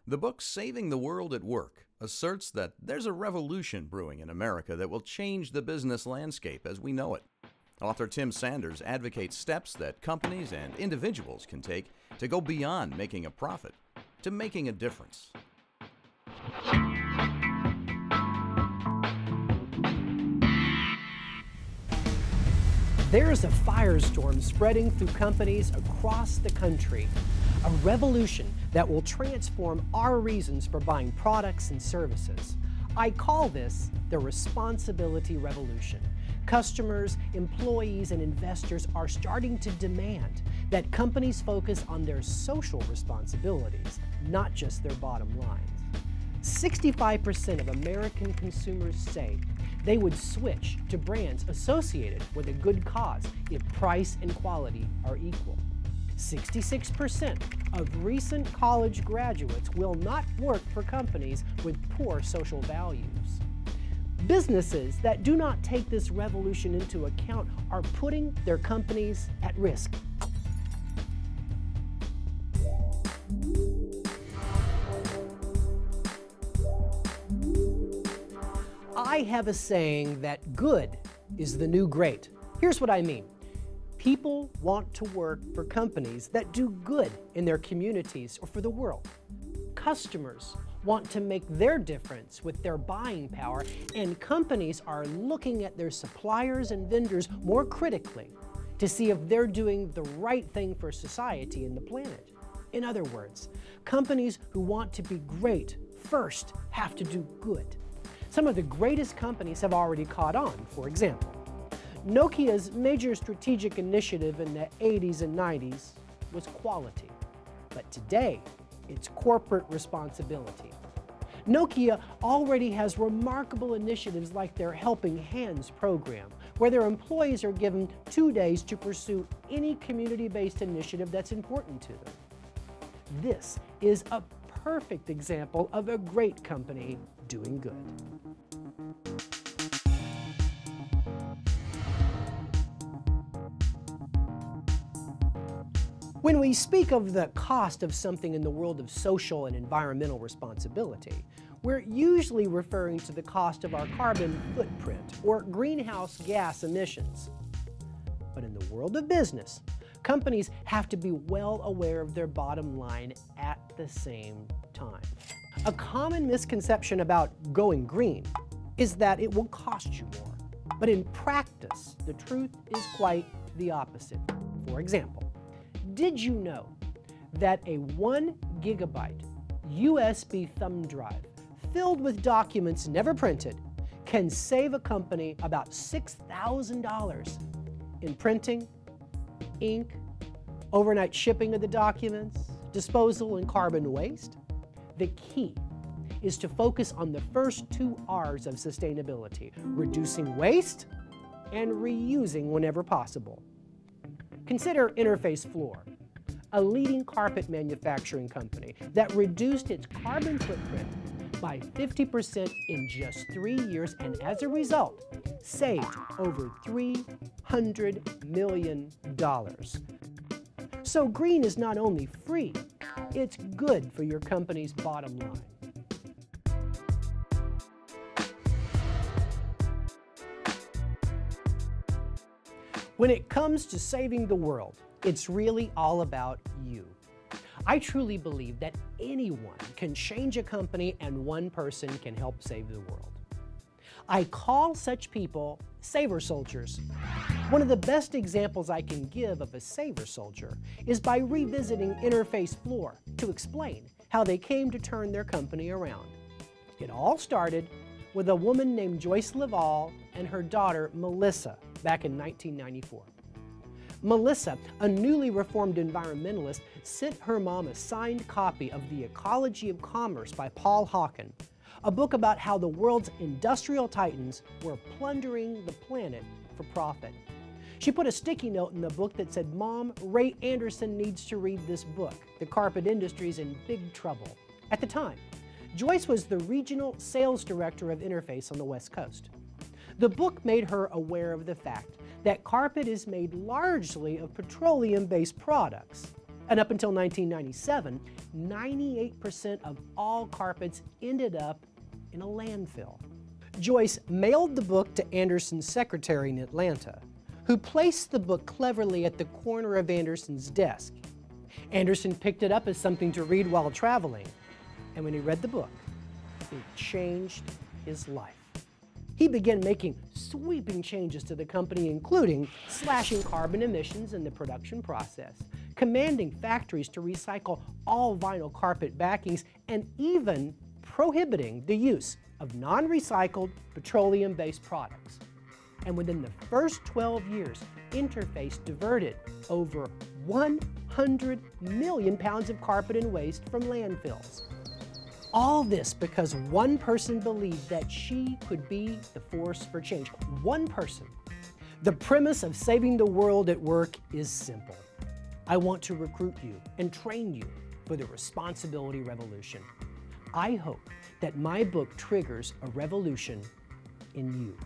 The book Saving the World at Work asserts that there's a revolution brewing in America that will change the business landscape as we know it. Author Tim Sanders advocates steps that companies and individuals can take to go beyond making a profit to making a difference. There's a firestorm spreading through companies across the country, a revolution that will transform our reasons for buying products and services. I call this the responsibility revolution. Customers, employees, and investors are starting to demand that companies focus on their social responsibilities, not just their bottom lines. 65% of American consumers say they would switch to brands associated with a good cause if price and quality are equal. 66% of recent college graduates will not work for companies with poor social values. Businesses that do not take this revolution into account are putting their companies at risk. I have a saying that good is the new great. Here's what I mean. People want to work for companies that do good in their communities or for the world. Customers want to make their difference with their buying power, and companies are looking at their suppliers and vendors more critically to see if they're doing the right thing for society and the planet. In other words, companies who want to be great first have to do good. Some of the greatest companies have already caught on. For example, Nokia's major strategic initiative in the 80s and 90s was quality, but today it's corporate responsibility. Nokia already has remarkable initiatives like their Helping Hands program, where their employees are given 2 days to pursue any community-based initiative that's important to them. This is a perfect example of a great company doing good. When we speak of the cost of something in the world of social and environmental responsibility, we're usually referring to the cost of our carbon footprint or greenhouse gas emissions. But in the world of business, companies have to be well aware of their bottom line at the same time. A common misconception about going green is that it will cost you more. But in practice, the truth is quite the opposite. For example, did you know that a 1 gigabyte USB thumb drive filled with documents never printed can save a company about $6,000 in printing, ink, overnight shipping of the documents, disposal, and carbon waste? The key is to focus on the first 2 R's of sustainability: reducing waste and reusing whenever possible. Consider Interface Floor, a leading carpet manufacturing company that reduced its carbon footprint by 50% in just 3 years, and as a result, saved over $300 million. So green is not only free, it's good for your company's bottom line. When it comes to saving the world, it's really all about you. I truly believe that anyone can change a company and one person can help save the world. I call such people saver soldiers. One of the best examples I can give of a saver soldier is by revisiting Interface Floor to explain how they came to turn their company around. It all started with a woman named Joyce Laval and her daughter Melissa back in 1994. Melissa, a newly reformed environmentalist, sent her mom a signed copy of The Ecology of Commerce by Paul Hawken, a book about how the world's industrial titans were plundering the planet for profit. She put a sticky note in the book that said, "Mom, Ray Anderson needs to read this book. The carpet industry's in big trouble." At the time, Joyce was the regional sales director of Interface on the West Coast. The book made her aware of the fact that carpet is made largely of petroleum-based products. And up until 1997, 98% of all carpets ended up in a landfill. Joyce mailed the book to Anderson's secretary in Atlanta, who placed the book cleverly at the corner of Anderson's desk. Anderson picked it up as something to read while traveling, and when he read the book, it changed his life. He began making sweeping changes to the company, including slashing carbon emissions in the production process, commanding factories to recycle all vinyl carpet backings, and even prohibiting the use of non-recycled petroleum-based products. And within the first 12 years, Interface diverted over 100 million pounds of carpet and waste from landfills. All this because one person believed that she could be the force for change. One person. The premise of Saving the World at Work is simple. I want to recruit you and train you for the responsibility revolution. I hope that my book triggers a revolution in you.